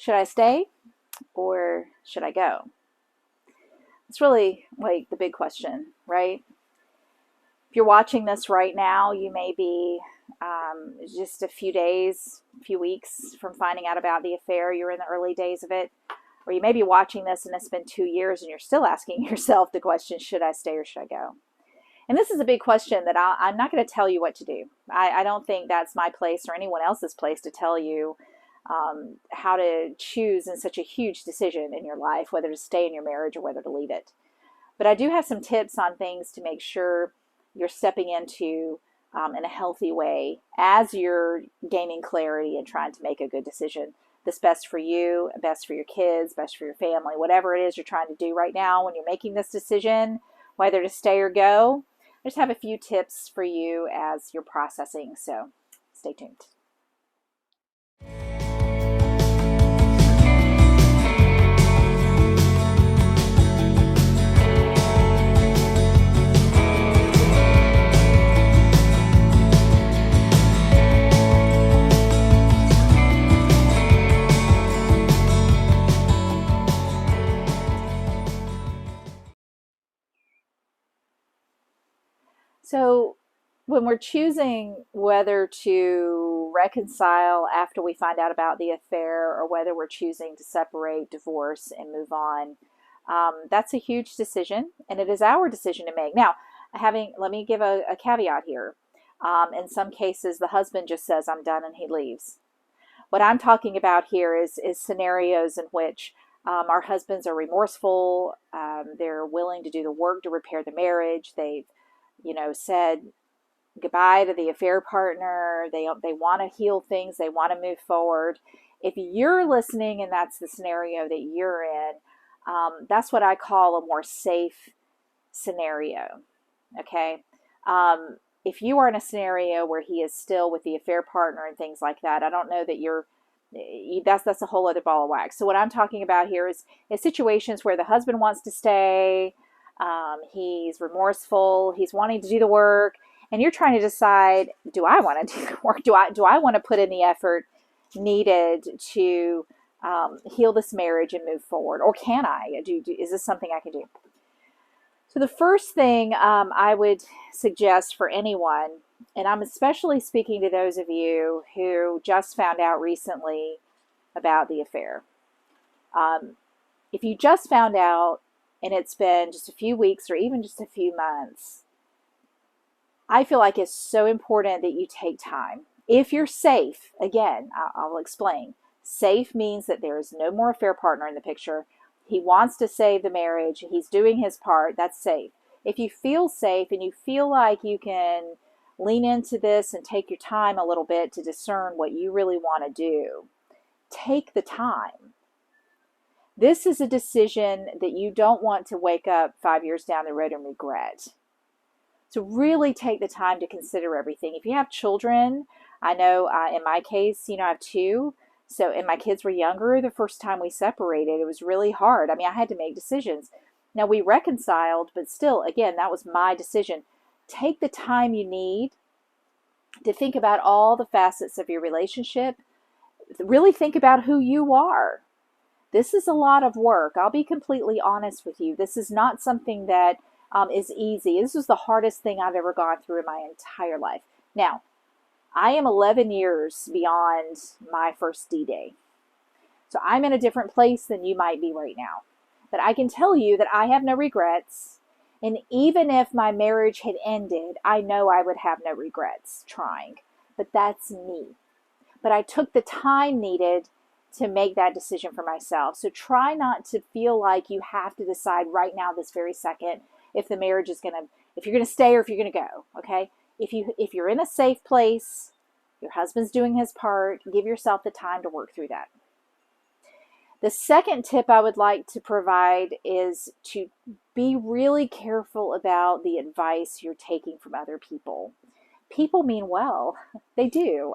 Should I stay or should I go? It's really like the big question, right? If you're watching this right now, you may be just a few days, a few weeks from finding out about the affair. You're in the early days of it. Or you may be watching this and it's been 2 years and you're still asking yourself the question, should I stay or should I go? And this is a big question that I'm not going to tell you what to do. I don't think that's my place or anyone else's place to tell you how to choose in such a huge decision in your life, whether to stay in your marriage or whether to leave it. But I do have some tips on things to make sure you're stepping into in a healthy way as you're gaining clarity and trying to make a good decision that's best for you, best for your kids, best for your family, whatever it is you're trying to do right now when you're making this decision, whether to stay or go. I just have a few tips for you as you're processing, so stay tuned. So when we're choosing whether to reconcile after we find out about the affair or whether we're choosing to separate, divorce, and move on, that's a huge decision, and it is our decision to make. Now, let me give a caveat here. In some cases, the husband just says, I'm done, and he leaves. What I'm talking about here is scenarios in which our husbands are remorseful, they're willing to do the work to repair the marriage, they've said goodbye to the affair partner. They want to heal things. They want to move forward. If you're listening and that's the scenario that you're in, that's what I call a more safe scenario. Okay. If you are in a scenario where he is still with the affair partner and things like that, I don't know that that's a whole other ball of wax. So what I'm talking about here is situations where the husband wants to stay. He's remorseful. He's wanting to do the work, and you're trying to decide: do I want to do the work? Do I want to put in the effort needed to heal this marriage and move forward, or can I do? Is this something I can do? So the first thing I would suggest for anyone, and I'm especially speaking to those of you who just found out recently about the affair. If you just found out and it's been just a few weeks or even just a few months, I feel like it's so important that you take time. If you're safe, again, I'll explain. Safe means that there is no more affair partner in the picture. He wants to save the marriage. He's doing his part. That's safe. If you feel safe and you feel like you can lean into this and take your time a little bit to discern what you really want to do, take the time. This is a decision that you don't want to wake up 5 years down the road and regret. So really take the time to consider everything. If you have children, I know in my case, I have two. So, and my kids were younger the first time we separated. It was really hard. I mean, I had to make decisions. Now we reconciled, but still, again, that was my decision. Take the time you need to think about all the facets of your relationship. Really think about who you are. This is a lot of work. I'll be completely honest with you. This is not something that is easy. This was the hardest thing I've ever gone through in my entire life. Now, I am 11 years beyond my first D-Day. So I'm in a different place than you might be right now. But I can tell you that I have no regrets. And even if my marriage had ended, I know I would have no regrets trying. But that's me. But I took the time needed to make that decision for myself. So try not to feel like you have to decide right now, this very second, if the marriage is if you're going to stay or if you're going to go. Okay. If you're in a safe place, your husband's doing his part, give yourself the time to work through that. The second tip I would like to provide is to be really careful about the advice you're taking from other people. People mean well. They do.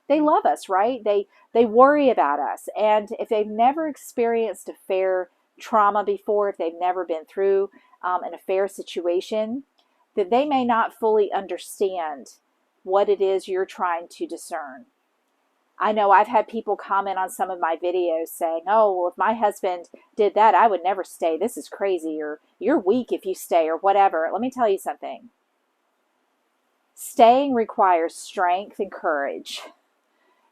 They love us, right? They worry about us. And if they've never experienced affair trauma before, if they've never been through an affair situation, that they may not fully understand what it is you're trying to discern. I know I've had people comment on some of my videos saying, oh, well, if my husband did that, I would never stay. This is crazy. Or you're weak if you stay or whatever. Let me tell you something. Staying requires strength and courage.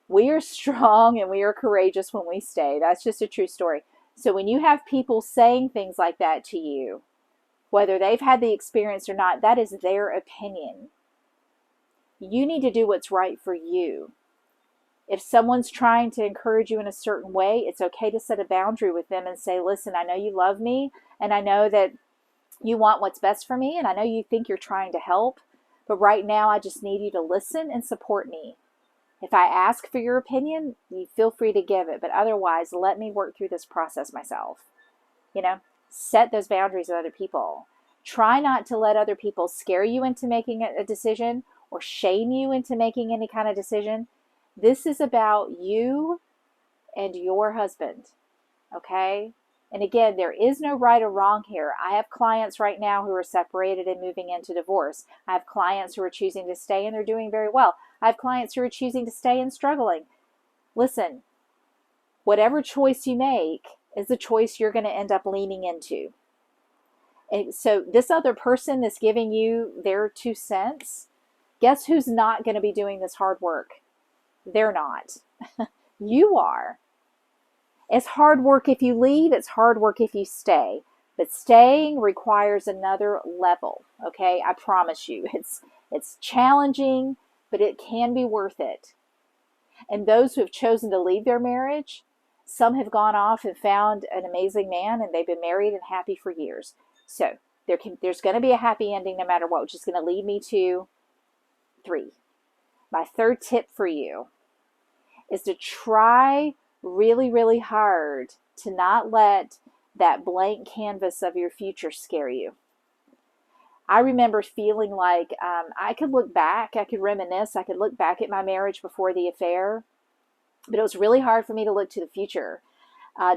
We are strong and we are courageous when we stay. That's just a true story. So when you have people saying things like that to you, whether they've had the experience or not, that is their opinion. You need to do what's right for you. If someone's trying to encourage you in a certain way, it's okay to set a boundary with them and say, listen, I know you love me and I know that you want what's best for me and I know you think you're trying to help, but right now I just need you to listen and support me. If I ask for your opinion, you feel free to give it, but otherwise let me work through this process myself. You know, set those boundaries with other people. Try not to let other people scare you into making a decision or shame you into making any kind of decision. This is about you and your husband, okay? And again, there is no right or wrong here. I have clients right now who are separated and moving into divorce. I have clients who are choosing to stay and they're doing very well. I have clients who are choosing to stay and struggling. Listen, whatever choice you make is the choice you're going to end up leaning into. And so this other person that's giving you their 2 cents, guess who's not going to be doing this hard work? They're not. You are. It's hard work if you leave. It's hard work if you stay. But staying requires another level, okay? I promise you. It's challenging, but it can be worth it. And those who have chosen to leave their marriage, some have gone off and found an amazing man and they've been married and happy for years. So there's going to be a happy ending no matter what, which is going to lead me to 3. My third tip for you is to try really, really hard to not let that blank canvas of your future scare you. I remember feeling like I could look back, I could reminisce, I could look back at my marriage before the affair, but it was really hard for me to look to the future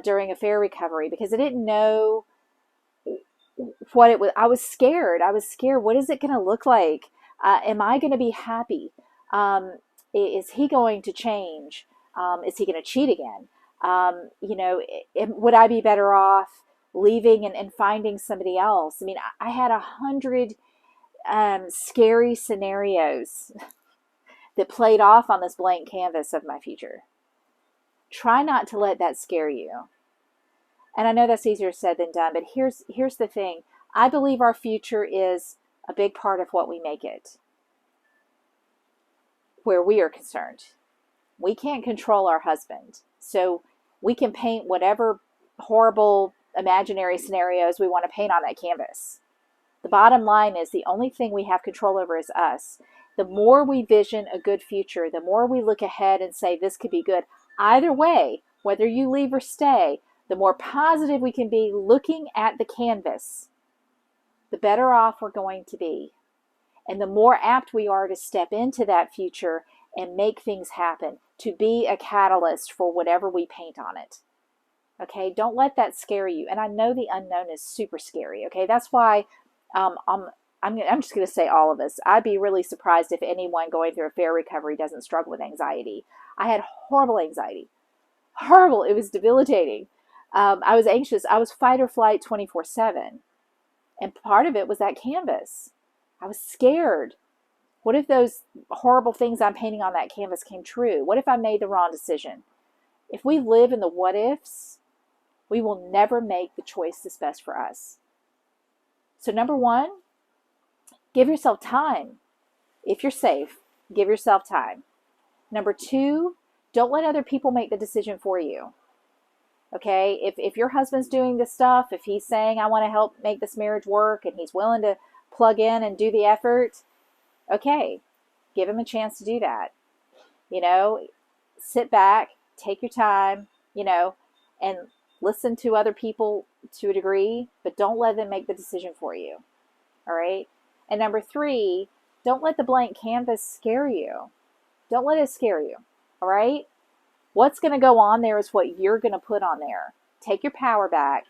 during affair recovery because I didn't know what it was. I was scared. What is it going to look like? Am I going to be happy? Is he going to change? Is he going to cheat again? Would I be better off leaving and finding somebody else? I mean, I had 100 scary scenarios that played off on this blank canvas of my future. Try not to let that scare you. And I know that's easier said than done, but here's the thing. I believe our future is a big part of what we make it, where we are concerned. We can't control our husband. So we can paint whatever horrible imaginary scenarios we want to paint on that canvas. The bottom line is the only thing we have control over is us. The more we vision a good future, the more we look ahead and say this could be good. Either way, whether you leave or stay, the more positive we can be looking at the canvas, the better off we're going to be. And the more apt we are to step into that future and make things happen, to be a catalyst for whatever we paint on it. Okay, don't let that scare you. And I know the unknown is super scary. Okay, that's why I'm just going to say all of us. I'd be really surprised if anyone going through affair recovery doesn't struggle with anxiety. I had horrible anxiety. Horrible. It was debilitating. I was anxious. I was fight or flight 24/7. And part of it was that canvas. I was scared. What if those horrible things I'm painting on that canvas came true? What if I made the wrong decision? If we live in the what ifs, we will never make the choice that's best for us. So number 1, give yourself time. If you're safe, give yourself time. Number 2, don't let other people make the decision for you. Okay, if your husband's doing this stuff, if he's saying, I want to help make this marriage work, and he's willing to plug in and do the effort, okay, give him a chance to do that. Sit back, take your time, and listen to other people to a degree, but don't let them make the decision for you. All right. And number 3, don't let the blank canvas scare you. Don't let it scare you. All right. What's going to go on there is what you're going to put on there. Take your power back.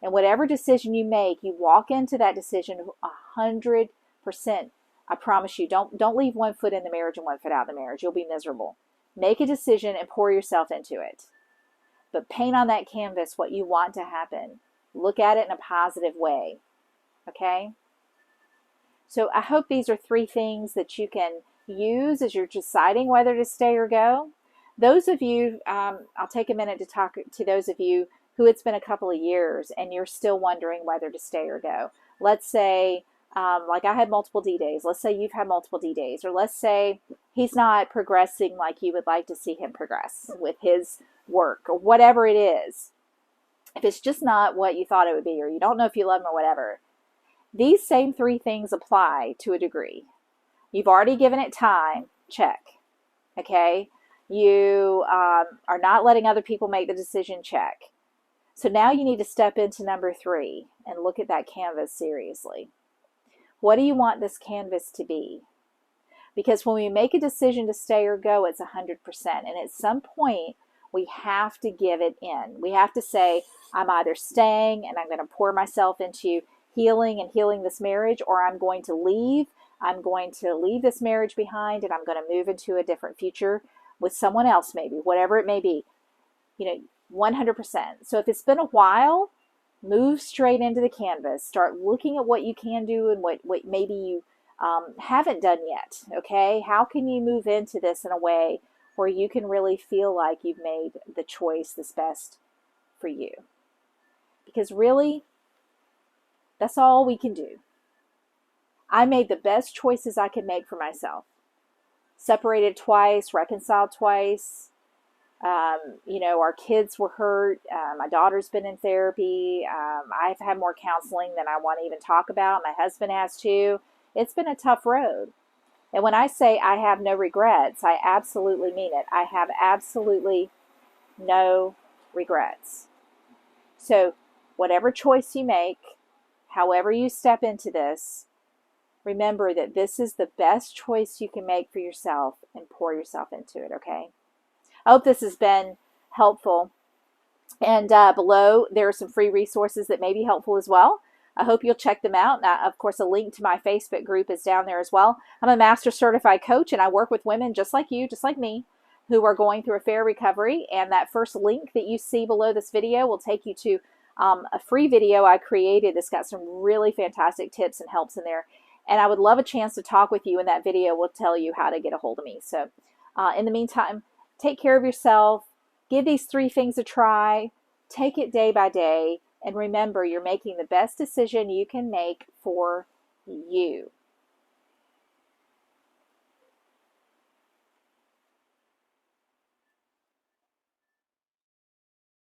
And whatever decision you make, you walk into that decision 100%. I promise you, don't leave one foot in the marriage and one foot out of the marriage. You'll be miserable. Make a decision and pour yourself into it. But paint on that canvas what you want to happen. Look at it in a positive way. Okay? So I hope these are 3 things that you can use as you're deciding whether to stay or go. Those of you, I'll take a minute to talk to those of you who it's been a couple of years and you're still wondering whether to stay or go. Let's say, like I had multiple D days. Let's say you've had multiple D days. Or let's say he's not progressing like you would like to see him progress with his work or whatever it is. If it's just not what you thought it would be, or you don't know if you love him or whatever, these same 3 things apply to a degree. You've already given it time, check. Okay? You are not letting other people make the decision, check. So now you need to step into number 3 and look at that canvas seriously. What do you want this canvas to be? Because when we make a decision to stay or go, it's 100%. And at some point, we have to give it in. We have to say, I'm either staying and I'm going to pour myself into healing this marriage, or I'm going to leave. I'm going to leave this marriage behind and I'm going to move into a different future with someone else, maybe, whatever it may be. 100%. So if it's been a while, move straight into the canvas. Start looking at what you can do and what maybe you haven't done yet. Okay? How can you move into this in a way where you can really feel like you've made the choice that's best for you? Because really, that's all we can do. I made the best choices I could make for myself. Separated twice, reconciled twice. Our kids were hurt. My daughter's been in therapy. I've had more counseling than I want to even talk about. My husband has too. It's been a tough road. And when I say I have no regrets, I absolutely mean it. I have absolutely no regrets. So whatever choice you make, however you step into this, remember that this is the best choice you can make for yourself and pour yourself into it, okay? I hope this has been helpful. And below, there are some free resources that may be helpful as well. I hope you'll check them out. Of course, a link to my Facebook group is down there as well. I'm a master certified coach, and I work with women just like you, just like me, who are going through affair recovery. And that first link that you see below this video will take you to a free video I created that's got some really fantastic tips and helps in there. And I would love a chance to talk with you, and that video will tell you how to get a hold of me. So in the meantime, take care of yourself. Give these 3 things a try. Take it day by day. And remember, you're making the best decision you can make for you.